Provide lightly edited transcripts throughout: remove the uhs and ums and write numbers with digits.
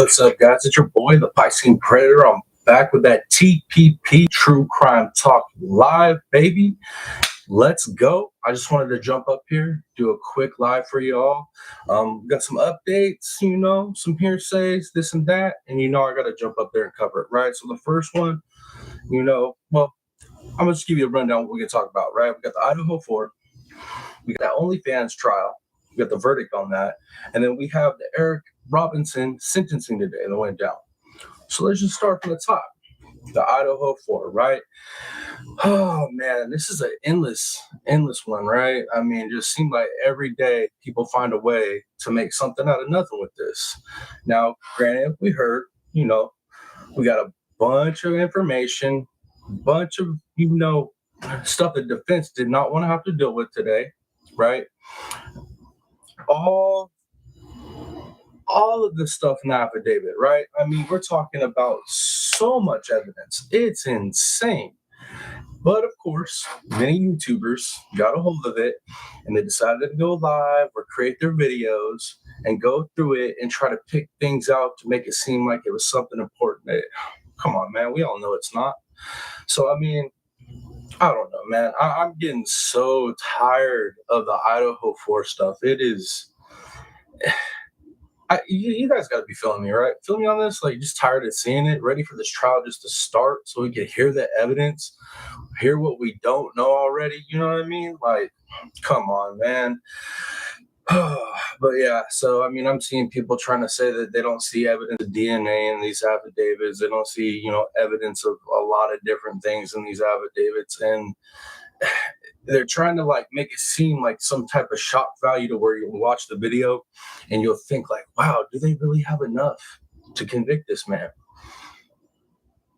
What's up, guys? It's your boy, the Piscine Predator. I'm back with that TPP True Crime Talk live, baby. Let's go. I just wanted to jump up here, do a quick live for y'all. Got some updates, some hearsays, this and that. And I got to jump up there and cover it, right? So the first one, well, I'm going to just give you a rundown of what we can talk about, right? We got the Idaho 4. We got that OnlyFans trial. We got the verdict on that. And then we have the Eric Robinson sentencing today that went down. So let's just start from the top. The Idaho 4, right? Oh man, this is an endless one, right? I mean, it just seemed like every day people find a way to make something out of nothing with this. Now, granted, we heard, we got a bunch of information, bunch of, stuff the defense did not want to have to deal with today, right? All of this stuff in the affidavit, right? I mean, we're talking about so much evidence. It's insane. But of course, many YouTubers got a hold of it and they decided to go live or create their videos and go through it and try to pick things out to make it seem like it was something important. Come on, man. We all know it's not. So, I mean, I don't know, man. I'm getting so tired of the Idaho 4 stuff. It is... you guys got to be feeling me, right? Feel me on this? Like, just tired of seeing it, ready for this trial just to start so we can hear the evidence, hear what we don't know already. You know what I mean? Like, come on, man. But yeah, so I mean, I'm seeing people trying to say that they don't see evidence of DNA in these affidavits. They don't see, evidence of a lot of different things in these affidavits. And they're trying to make it seem like some type of shock value to where you'll watch the video and you'll think like, wow, do they really have enough to convict this man?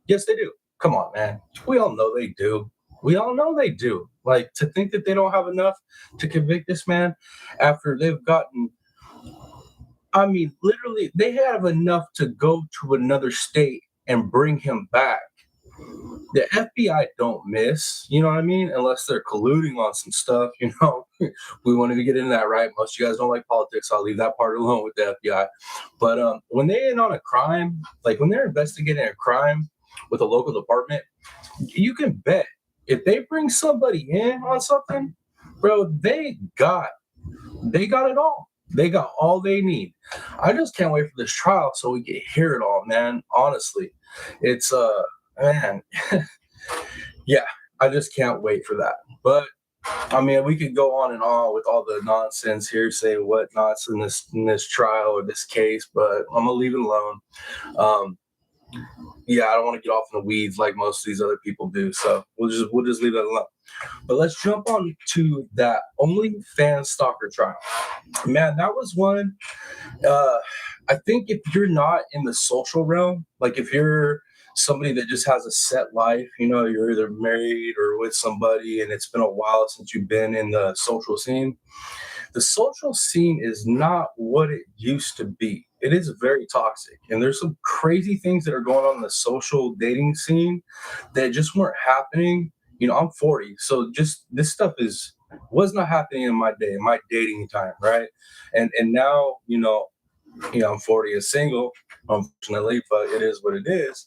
Yes, they do. Come on, man. We all know they do. We all know they do. Like, to think that they don't have enough to convict this man after they've gotten, I mean, literally, they have enough to go to another state and bring him back. The FBI don't miss, you know what I mean? Unless they're colluding on some stuff, We wanted to get into that, right? Most of you guys don't like politics. I'll leave that part alone with the FBI. But when they in on a crime, like when they're investigating a crime with a local department, you can bet if they bring somebody in on something, bro, they got it all. They got all they need. I just can't wait for this trial so we can hear it all, man. Honestly, it's man, yeah, I just can't wait for that. But I mean, we could go on and on with all the nonsense, hearsay, whatnots in this trial or this case, but I'm gonna leave it alone. Yeah, I don't want to get off in the weeds like most of these other people do, so we'll just leave that alone. But let's jump on to that OnlyFans Stalker trial. Man, that was one. I think if you're not in the social realm, like if you're somebody that just has a set life, you're either married or with somebody and it's been a while since you've been in the social scene. The social scene is not what it used to be. It is very toxic. And there's some crazy things that are going on in the social dating scene that just weren't happening. I'm 40, so just this stuff was not happening in my day, in my dating time, right? And now, I'm 40 and single, unfortunately, but it is what it is.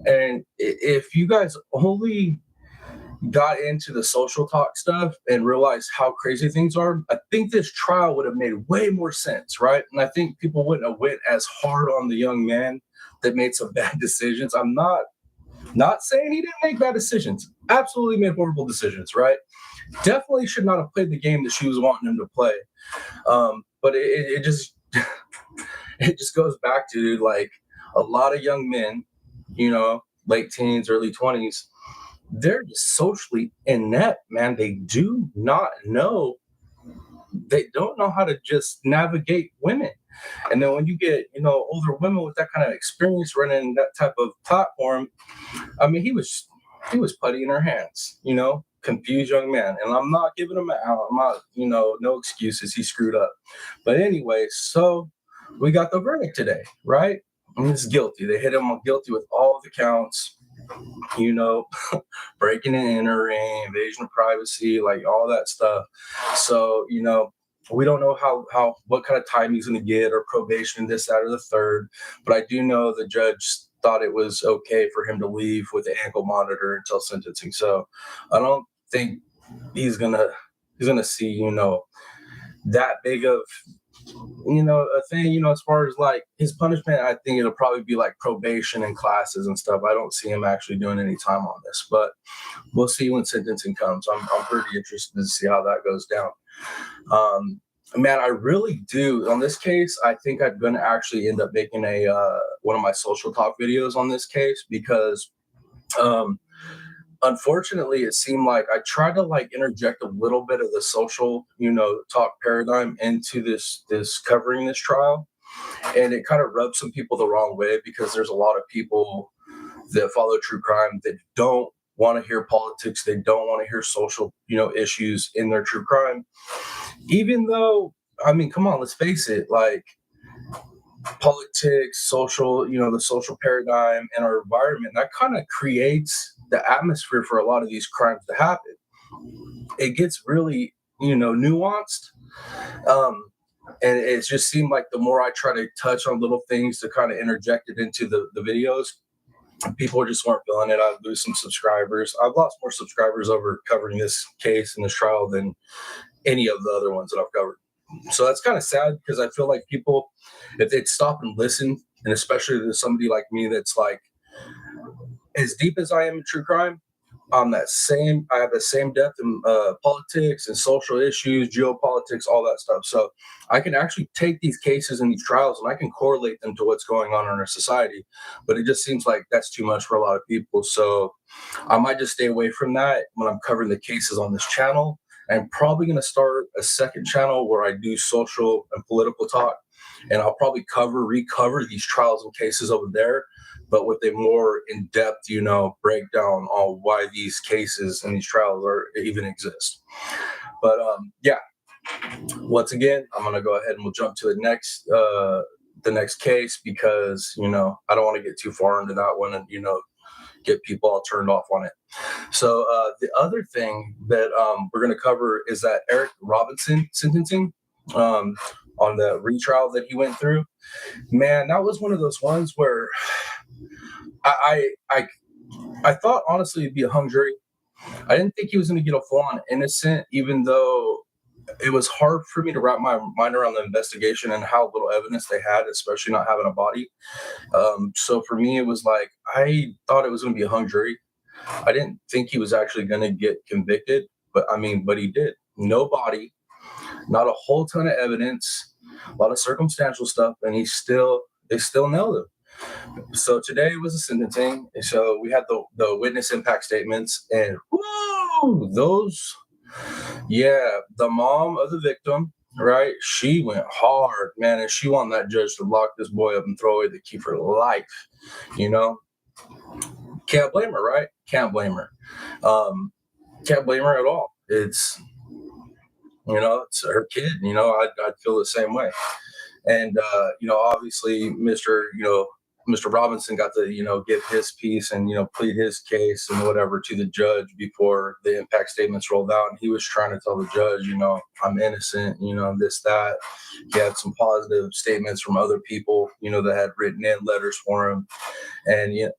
And if you guys only got into the social talk stuff and realized how crazy things are, I think this trial would have made way more sense, right? And I think people wouldn't have went as hard on the young man that made some bad decisions. I'm not saying he didn't make bad decisions. Absolutely made horrible decisions, right? Definitely should not have played the game that she was wanting him to play. But it just it just goes back to like a lot of young men, late teens, early 20s, they're just socially inept, man. They do not know. They don't know how to just navigate women. And then when you get, older women with that kind of experience running that type of platform, I mean, he was putty in her hands, confused young man. And I'm not giving him out. I'm not, no excuses. He screwed up. But anyway, so we got the verdict today, right? And he's guilty. They hit him guilty with all the counts, breaking and entering, invasion of privacy, like all that stuff. So, We don't know what kind of time he's going to get, or probation, this, that, or the third. But I do know the judge thought it was okay for him to leave with the ankle monitor until sentencing. So I don't think he's gonna see, that big of, a thing, as far as like his punishment. I think it'll probably be like probation and classes and stuff. I don't see him actually doing any time on this, but we'll see when sentencing comes. I'm pretty interested to see how that goes down. Man, I really do. On this case, I think I'm going to actually end up making a one of my social talk videos on this case, because um, unfortunately, it seemed like I tried to like interject a little bit of the social, talk paradigm into this covering this trial, and it kind of rubbed some people the wrong way, because there's a lot of people that follow true crime that don't want to hear politics. They don't want to hear social, issues in their true crime. Even though, I mean, come on, let's face it, like politics, social, the social paradigm and our environment, that kind of creates the atmosphere for a lot of these crimes to happen. It gets really, nuanced. Um, and it just seemed like the more I try to touch on little things to kind of interject it into the videos, people just weren't feeling it. I'd lose some subscribers. I've lost more subscribers over covering this case and this trial than any of the other ones that I've covered. So that's kind of sad, because I feel like people, if they'd stop and listen, and especially to somebody like me that's like as deep as I am in true crime, I have the same depth in politics and social issues, geopolitics, all that stuff. So I can actually take these cases and these trials, and I can correlate them to what's going on in our society. But it just seems like that's too much for a lot of people. So I might just stay away from that when I'm covering the cases on this channel. I'm probably going to start a second channel where I do social and political talk, and I'll probably recover these trials and cases over there, but with a more in-depth, breakdown on why these cases and these trials are even exist. But yeah, once again, I'm gonna go ahead and we'll jump to the next case, because I don't want to get too far into that one and get people all turned off on it. So the other thing that we're going to cover is that Eric Robinson sentencing, on the retrial that he went through. Man, that was one of those ones where I thought honestly it'd be a hung jury. I didn't think he was going to get a full on innocent, even though it was hard for me to wrap my mind around the investigation and how little evidence they had, especially not having a body. So for me, it was like I thought it was going to be a hung jury. I didn't think he was actually going to get convicted, but he did. No body, not a whole ton of evidence, a lot of circumstantial stuff, and they still nailed him. So today was a sentencing. So we had the witness impact statements, and woo, the mom of the victim, right? She went hard, man, and she wanted that judge to lock this boy up and throw away the key for life. You know, can't blame her, right? Can't blame her. Can't blame her at all. It's it's her kid. I'd feel the same way. And obviously, Mr. Robinson got to give his piece and plead his case and whatever to the judge before the impact statements rolled out. And he was trying to tell the judge, I'm innocent, this, that. He had some positive statements from other people, that had written in letters for him. And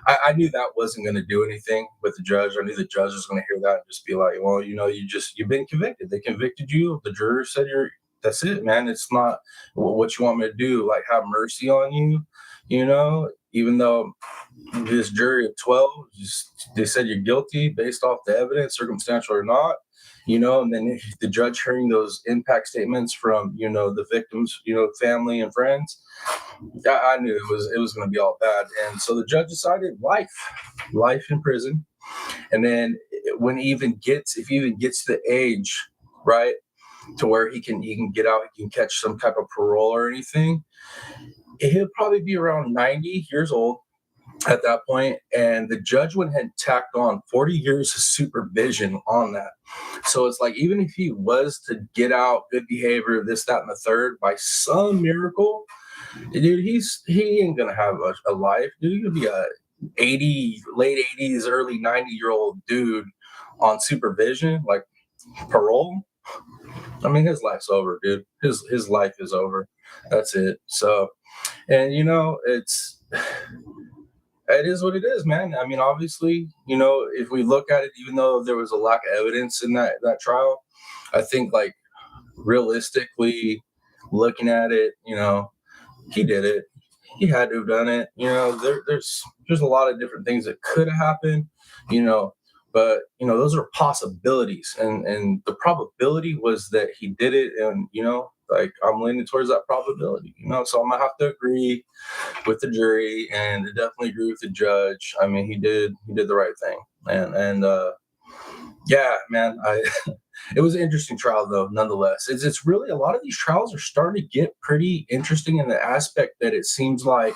I knew that wasn't going to do anything with the judge. I knew the judge was going to hear that and just be like, well, you've been convicted. They convicted you. The juror said that's it, man. It's not what you want me to do, like have mercy on you, even though this jury of 12, they said you're guilty based off the evidence, circumstantial or not, and then the judge hearing those impact statements from, the victims, family and friends, I knew it was going to be all bad. And so the judge decided life in prison. And then when if he even gets to the age, right, to where he can get out, he can catch some type of parole or anything, he'll probably be around 90 years old at that point. And the judge went ahead and tacked on 40 years of supervision on that. So it's like, even if he was to get out, good behavior, this, that, and the third, by some miracle, dude, he ain't gonna have a life. Dude, he's gonna be a late 80s, early 90-year-old dude on supervision, like parole. I mean, his life's over, dude. His life is over. That's it. So, and it is what it is, man. I mean, obviously, if we look at it, even though there was a lack of evidence in that trial, I think like realistically looking at it, he did it. He had to have done it. There's a lot of different things that could have happened, you know, but those are possibilities, and the probability was that he did it, and like I'm leaning towards that probability, so I'm gonna have to agree with the jury and definitely agree with the judge. I mean, he did the right thing, and yeah, man, I it was an interesting trial though, nonetheless. It's really a lot of these trials are starting to get pretty interesting in the aspect that it seems like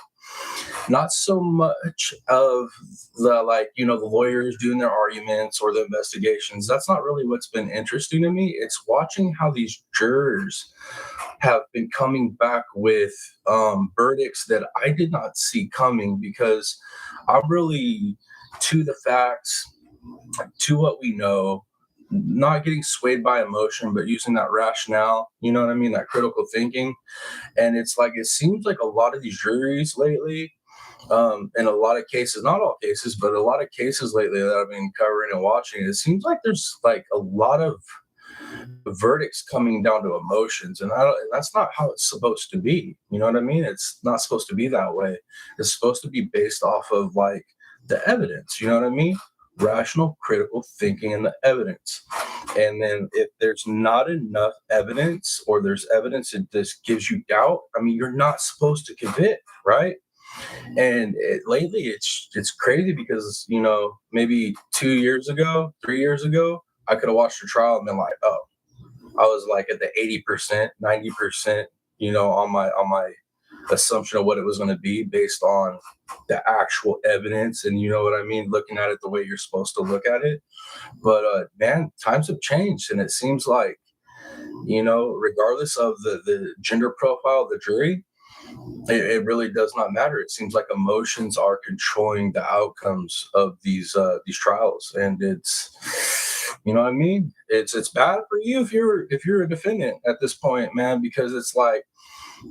not so much of the like the lawyers doing their arguments or the investigations. That's not really what's been interesting to me. It's watching how these jurors have been coming back with verdicts that I did not see coming, because I'm really to the facts, to what we know, not getting swayed by emotion, but using that rationale, you know what I mean? That critical thinking. And it's like, it seems like a lot of these juries lately, in a lot of cases, not all cases, but a lot of cases lately that I've been covering and watching, it seems like there's like a lot of verdicts coming down to emotions, and that's not how it's supposed to be. You know what I mean? It's not supposed to be that way. It's supposed to be based off of like the evidence. You know what I mean? Rational, critical thinking, and the evidence. And then if there's not enough evidence, or there's evidence that this gives you doubt, I mean, you're not supposed to convict, right? And lately, it's crazy because maybe 2 years ago, 3 years ago, I could have watched a trial and been like, oh, I was like at the 80%, 90%, on my assumption of what it was going to be based on the actual evidence, and you know what I mean, looking at it the way you're supposed to look at it. But man, times have changed, and it seems like regardless of the gender profile of the jury, it really does not matter. It seems like emotions are controlling the outcomes of these trials, and you know what I mean. It's bad for you if you're a defendant at this point, man, because it's like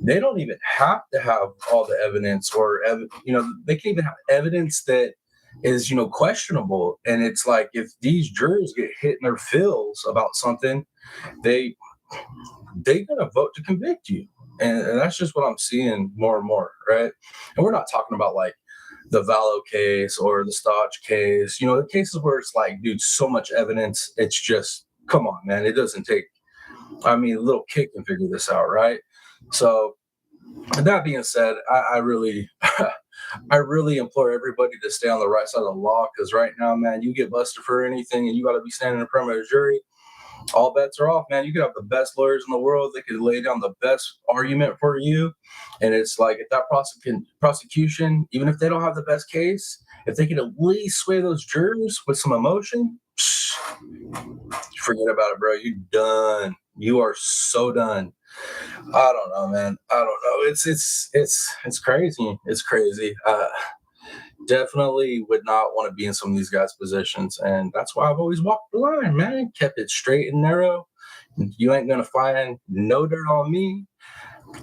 they don't even have to have all the evidence, or they can even have evidence that is questionable. And it's like, if these jurors get hit in their feels about something, they they're gonna vote to convict you. And that's just what I'm seeing more and more, right? And we're not talking about like the Vallow case or the Stodge case, the cases where it's like, dude, so much evidence. It's just, come on, man. It doesn't take, I mean, a little kid can figure this out, right? So, that being said, I really, I really implore everybody to stay on the right side of the law, because right now, man, you get busted for anything and you got to be standing in front of a jury, all bets are off, man. You could have the best lawyers in the world. They could lay down the best argument for you. And it's like, if that prosecution, even if they don't have the best case, if they can at least sway those jurors with some emotion, forget about it, bro. You're done. You are so done. I don't know, man. I don't know. It's crazy. It's crazy. Definitely would not want to be in some of these guys' positions. And that's why I've always walked the line, man. Kept it straight and narrow. You ain't gonna find no dirt on me.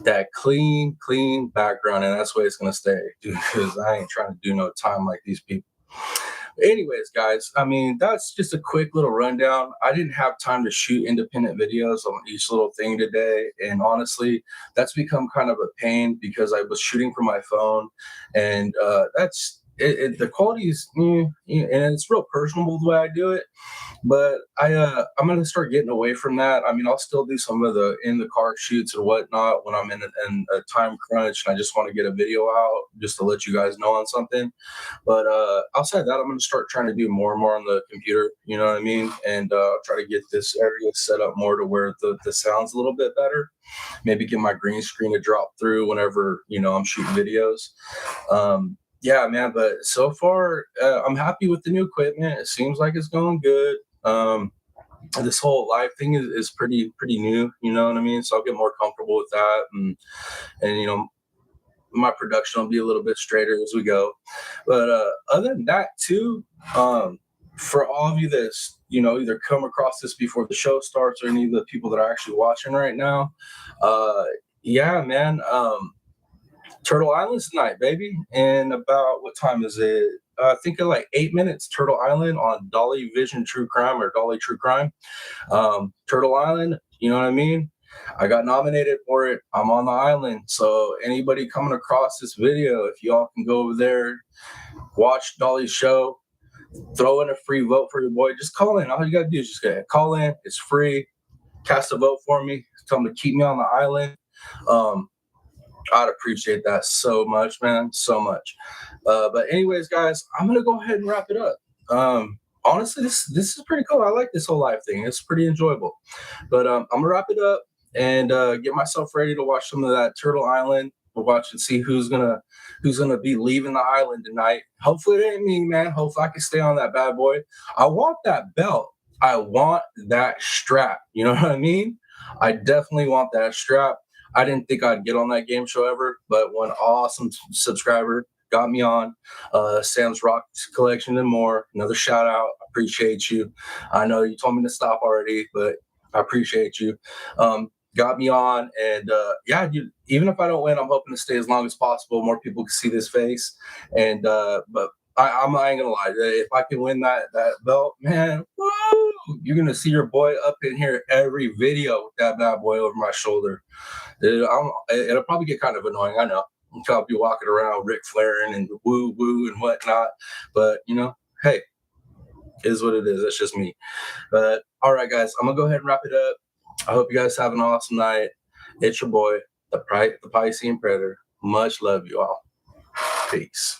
That clean background, and that's where it's gonna stay, dude. Because I ain't trying to do no time like these people. Anyways, guys, I mean, that's just a quick little rundown. I didn't have time to shoot independent videos on each little thing today. And honestly, that's become kind of a pain because I was shooting from my phone, and the quality is, and it's real personable the way I do it. But I'm gonna start getting away from that. I mean, I'll still do some of the in the car shoots and whatnot when I'm in a time crunch and I just want to get a video out just to let you guys know on something. But outside that, I'm gonna start trying to do more and more on the computer. You know what I mean? And try to get this area set up more to where the sound's a little bit better. Maybe get my green screen to drop through whenever I'm shooting videos. Yeah, man. But so far, I'm happy with the new equipment. It seems like it's going good. This whole live thing is pretty new. You know what I mean? So I'll get more comfortable with that, and my production will be a little bit straighter as we go. But other than that, too, for all of you that's, either come across this before the show starts or any of the people that are actually watching right now, yeah, man, Turtle Island's tonight, baby. And about what time is it? I think in like 8 minutes, Turtle Island on Dolly Vision True Crime or Dolly True Crime. Turtle Island, you know what I mean? I got nominated for it. I'm on the island. So anybody coming across this video, if y'all can go over there, watch Dolly's show, throw in a free vote for your boy, just call in. All you gotta do is just call in. It's free. Cast a vote for me. Tell them to keep me on the island. I'd appreciate that so much, man. So much. But anyways, guys, I'm gonna go ahead and wrap it up. Honestly, this is pretty cool. I like this whole live thing. It's pretty enjoyable. But I'm gonna wrap it up and get myself ready to watch some of that Turtle Island. We'll watch and see who's gonna be leaving the island tonight. Hopefully it ain't me, man. Hopefully I can stay on that bad boy. I want that belt. I want that strap. You know what I mean? I definitely want that strap. I didn't think I'd get on that game show ever, but one awesome subscriber got me on. Sam's Rock Collection and more. Another shout out. Appreciate you. I know you told me to stop already, but I appreciate you. Got me on, and yeah, even if I don't win, I'm hoping to stay as long as possible. More people can see this face, and but I ain't gonna lie. If I can win that belt, man, woo, you're gonna see your boy up in here every video with that bad boy over my shoulder. It'll probably get kind of annoying. I know. I'll be walking around Ric Flairing and woo woo and whatnot, but hey, it is what it is. That's just me. But all right, guys, I'm gonna go ahead and wrap it up. I hope you guys have an awesome night. It's your boy, the Piscean Predator. Much love, you all. Peace.